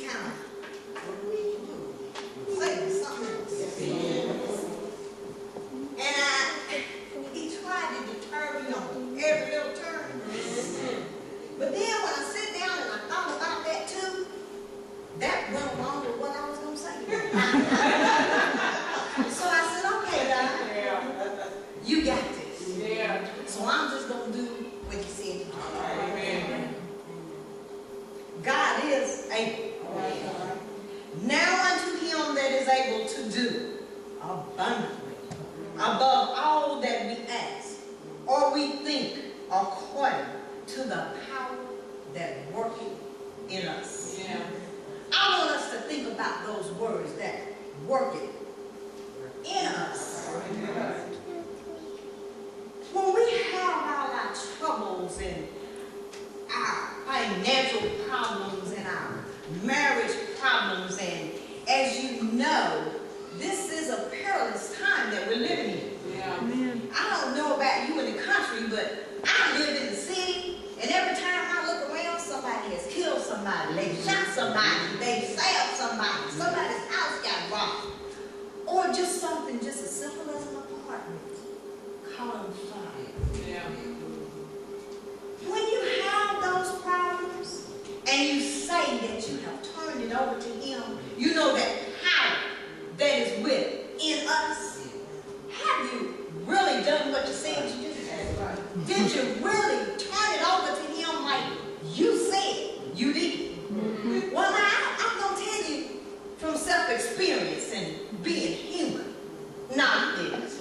kind of saying something else. And he tried to deter me on every little turn. But then when I sit down and I thought about that too, that went along with what I was going to say. So I said, okay, God, you got this. Yeah. So I'm just going to do what you said to do. Amen. God is able. Now unto him that is able to do abundantly above all that we ask or we think, according to the power that worketh in us. Yeah. I want us to think about those words that worketh in us. When we have all our troubles and our financial problems and our marriage problems, and as you know, this is a perilous time that we're living in. Yeah. I don't know about you in the country, but I live in the city, and every time I look around, somebody has killed somebody, they shot somebody, they stabbed somebody, somebody's house got robbed, or just something just as simple as an apartment caught on fire. Yeah. When you have those problems and you say that you have turned it over to him, you know that power that is within us. Have you really done what you said you did? Did you really turn it over to him like you said you did? Well, now, I'm going to tell you from self-experience and being human. No, you didn't.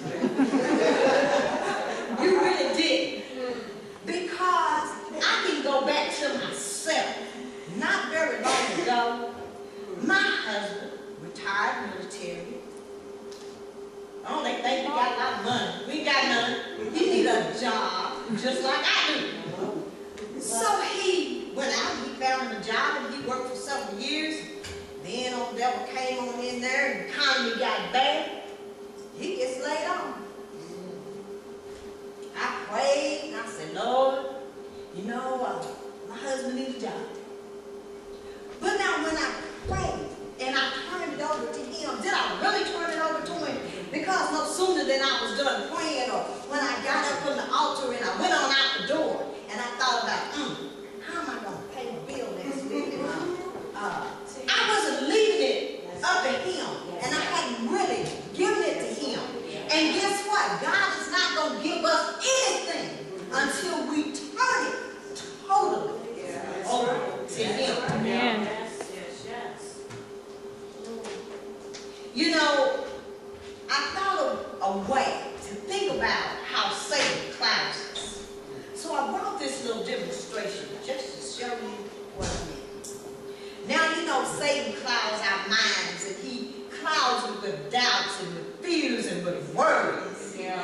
You really didn't. Because I can go back to myself. Not very long ago, my husband, retired military. Oh, they think we got a lot of money. We ain't got none. He need a job, just like I do. So he went out, he found him a job, and he worked for several years. Then old devil came on in there, and the economy got bad. He gets laid off. I prayed, and I said, Lord, you know, my husband needs a job. But now when I prayed, and I turned it over to him, did I really turn it over to him? Because no sooner than I was done praying, or when I got up from the altar and I went on out the door, and I thought about, how am I going to pay the bill next week? And, I wasn't leaving it up to him, and I hadn't really given it to him. And guess what? God is not going to give us anything until we turn it totally over to him. Amen. You know, I thought of a way to think about how Satan clouds us. So I brought this little demonstration just to show you what I mean. Now, you know, Satan clouds our minds, and he clouds it with doubts and with fears and with worries. Yeah.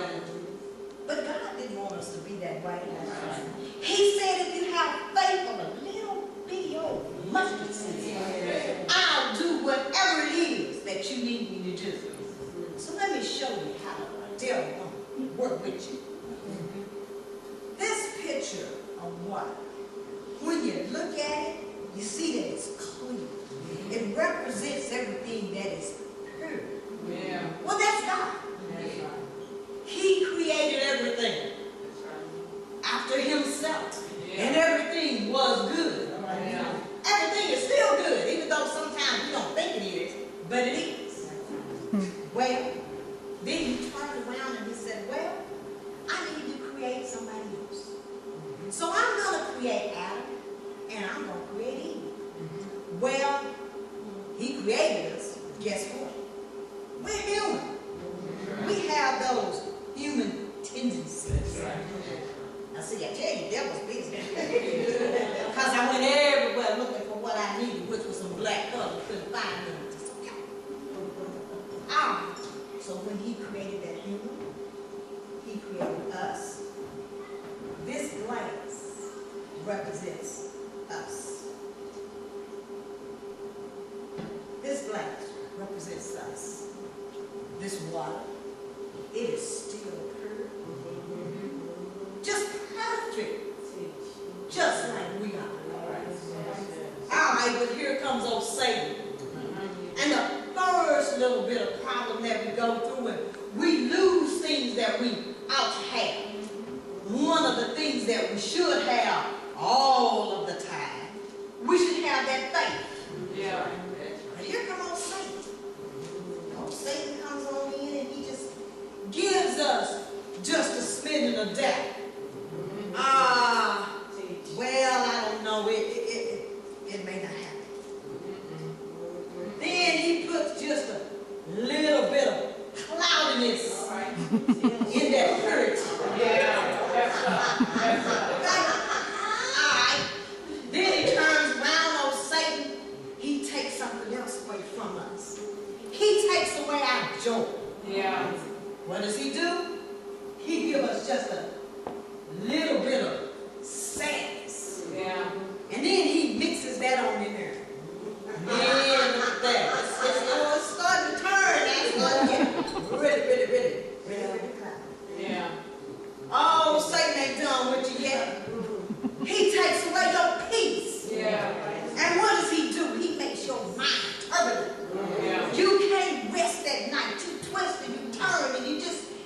But God didn't want us to be that way. He said if you have faith of a little bitty old mustard seed, I'll do whatever it is that you need me to do. So let me show you how the devil will work with you. This picture of what? When you look at it, you see that it's clean. It represents everything that is pure. Yeah. Well, that's God. He created everything after himself. And everything was good. Yeah. Everything is still good, even though sometimes we don't think it is, but it is. Well, then he turned around and he said, well, I need to create somebody else. So I'm going to create Adam, and I'm going to create Eve. Well, he created us. Guess what? We're human. We have those human tendencies. Now see, I tell you, devil's business. Because I went everywhere looking for what I needed, which was some black color. Couldn't find them. So when he created that human, he created us. This glass represents us. This glass represents us. This water, it is still pure. Just perfect. Just like we are. All right, but here comes comes old Satan. And the first little bit of problem that we go through, and we lose things that we ought to have. One of the things that we should have all of the time, we should have that faith. Yeah. But here comes old Satan. Old Satan comes on in and he just gives us just a smidgen of doubt. Well, I don't know. It may not happen. Then he puts just a little bit of cloudiness in that purity. Yeah. All right. Then he turns around on Satan. He takes something else away from us. He takes away our joy. Yeah. What does he do? He gives us just a little bit of sadness. Yeah. And then he mixes that on in there. Yeah, look at that. It's starting to turn. It's starting to get really cloudy. Yeah. Oh, Satan ain't done with you yet. He takes away your peace. Yeah. And what does he do? He makes your mind turbulent. Yeah. You can't rest at night. You twist and you turn and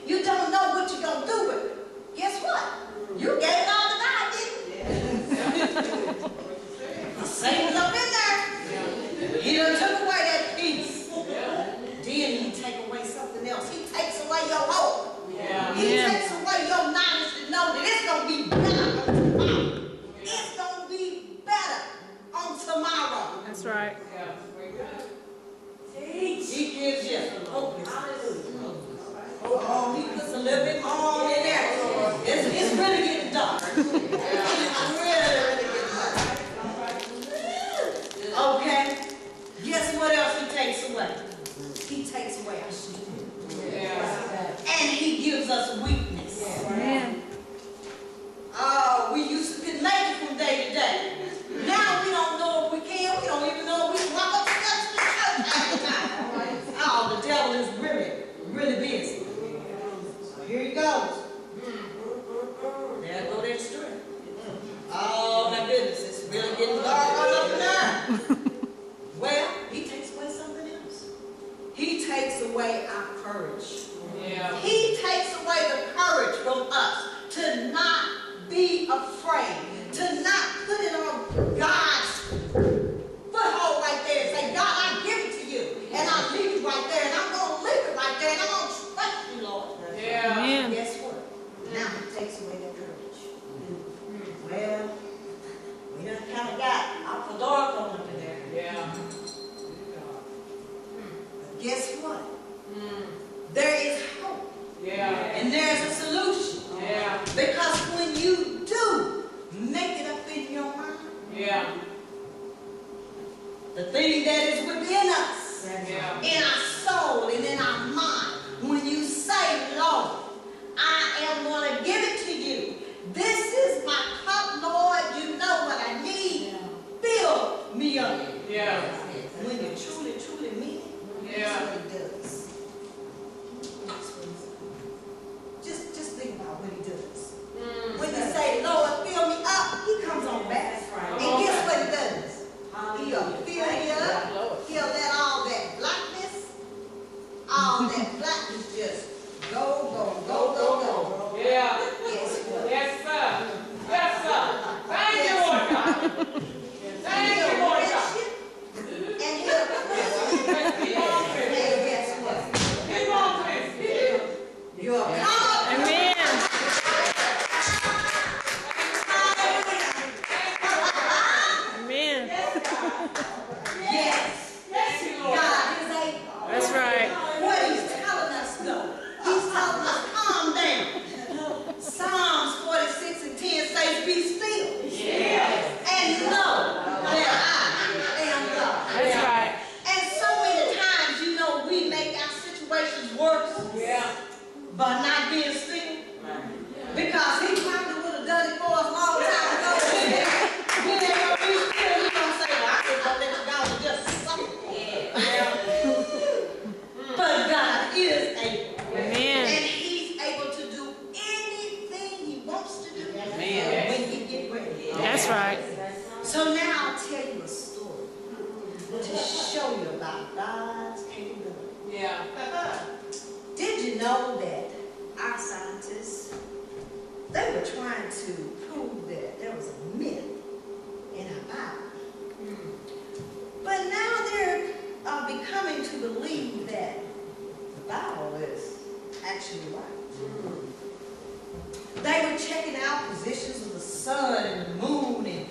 you don't know what you're going to do with it. Guess what? You gave it all to God, didn't you? Satan's up in there. He done took away that peace. Then he take away something else. He takes away your hope. He takes away your knowledge to know that it's going to be better on tomorrow. It's going to be better on tomorrow. That's right. He gives you hope. Oh, he puts a little bit more in there. It's really getting dark. It's really getting dark. Okay. Guess what else he takes away? He takes away our strength. And he gives us weakness. Amen. Oh, we used to could make it from day to day. Now we don't know if we can. We don't even know if we can walk up the steps to the church half the time. Oh, the devil is really busy. So here he goes. There go that strength. Oh my goodness, it's really getting dark all up now. Well, he takes away something else. He takes away our courage. Yeah. He takes away the courage from us to not be afraid, to not put it on God's foothold right there and say, God, I give it to you, and I'll leave it right there, and I'm going to leave it right there, and I'm going to trust you, Lord. Yeah. Amen. Guess what? Now he takes away that courage. Well, we done kind of got off the dark on up in there. Yeah. But guess what? There is hope. Yeah. And there's a solution. Yeah. Because when you do make it up in your mind, Yeah. the thing that is within us, Yeah. in our soul and in our mind, when you say, Lord, I am going to give it to you. This is my cup, Lord. You know what I need. Fill me up. Yeah. When you truly mean it, Yeah. that's what he does. That's what he does. Just think about what he does. When you say, Lord, fill me up, he comes on back. And guess what he does? He'll fill you up. He'll let all that blackness just go. Yeah. Guess what? Yes, sir. Yes, sir. Thank you, Lord God. Thank you, Lord God. And he'll Keep on and praying. guess what? Keep on praying. You're come. Amen. Amen. Yes. Thank you, Lord. God is able. That's right. What he's telling us though, he's telling us calm down. Psalms 46 and 10 says be still. Yes. And know that I am God. That's right. And so many times, you know, we make our situations worse Yeah. by not being still. Because he probably would have done it for us a long time ago. We ain't gonna be still. He gonna say, well, I just gonna let you down and just suck it. But God is able. Amen. And he's able to do anything he wants to do Amen. when he get ready. That's right. So now I'll tell you a story. to show you about God's capability. Yeah. Did you know that our scientists, they were trying to prove that there was a myth in our Bible? But now they're becoming to believe that the Bible is actually right. They were checking out positions of the sun and the moon and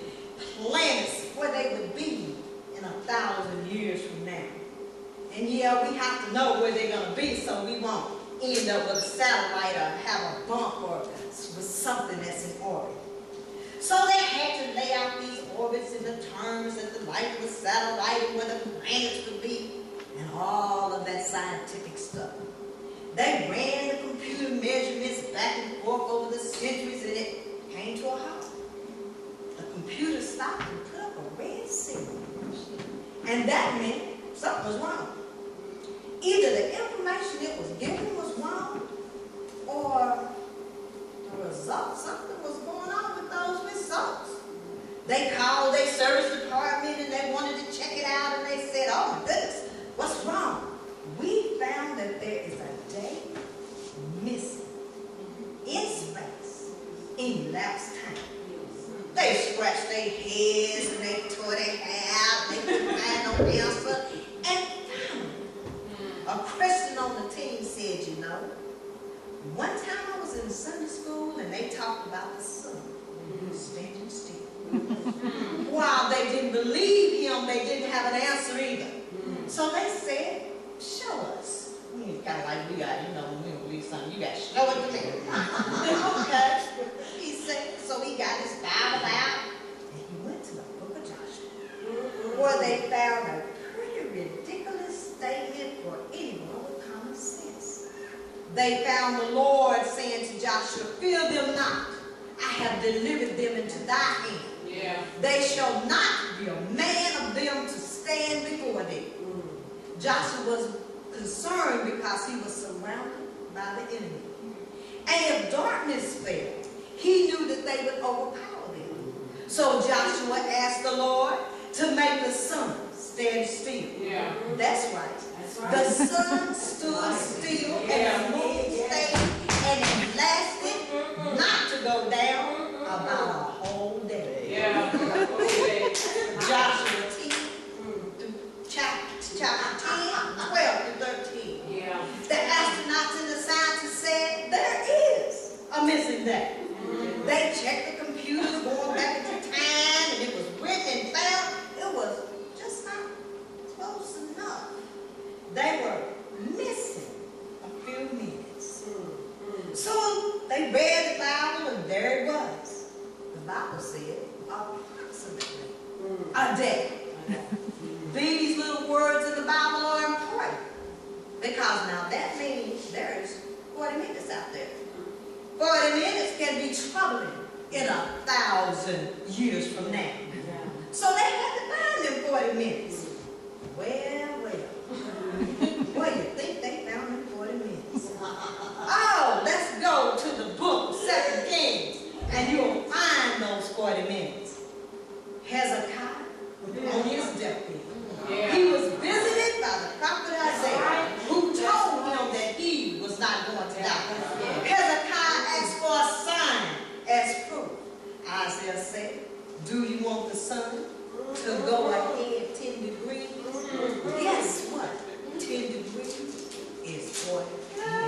planets where they would be in 1,000 years from now. And yeah, we have to know where they're going to be so we won't end up with a satellite or have a bump or with something that's in orbit. So they had to lay out these orbits in the terms of the life of a satellite and where the planets would be and all of that scientific stuff. They ran the computer measurements back and forth over the centuries and it came to a halt. The computer stopped and put up a red signal. And that meant something was wrong. Either the information it was given was wrong or the result, something was going on with those results. They called their service department and they wanted to check it out and they said, oh my goodness, what's wrong? We found that there is a day missing in space in elapsed time. They scratched their heads and they tore their hair out and they couldn't find no answer. And finally, a Christian on the team said, you know, one time I was in Sunday school and they talked about the sun standing still. While they didn't believe him, they didn't have an answer either. So they said, show us. Kind of like we got, you know, when we don't believe something, you got to show it to me. Okay. He said, so he got his Bible out and he went to the book of Joshua, where they found a pretty ridiculous statement for anyone with common sense. They found the Lord saying to Joshua, fear them not. I have delivered them into thy hand. Yeah. They shall not be a man of them to stand before thee. Joshua was concerned because he was surrounded by the enemy. And if darkness fell, he knew that they would overpower them. So Joshua asked the Lord to make the sun stand still. Yeah. That's right. The sun stood still and the moon stayed, and it lasted not to go down about a whole day. Yeah. Joshua 10, chapter 10, 12 to 13. Yeah. The astronauts and the scientists said there is a missing day. They checked the computers going back into time, and it was written and found it was just not close enough. They were missing a few minutes. So they read the Bible, and there it was. The Bible said approximately a day. These little words in the Bible are important because now that means there is 40 minutes out there. 40 minutes can be troubling in 1,000 years from now. So they had to find them 40 minutes. Well. What do you think they found in 40 minutes? Oh, let's go to the book of 2 Kings and you'll find those 40 minutes. Hezekiah on his deathbed. Yeah. He was visited by the prophet Isaiah, who told him that he was not going to die. Hezekiah asked for a sign as proof. Isaiah said, do you want the sun to go ahead 10 degrees? Guess what? 10 degrees is 40 minutes.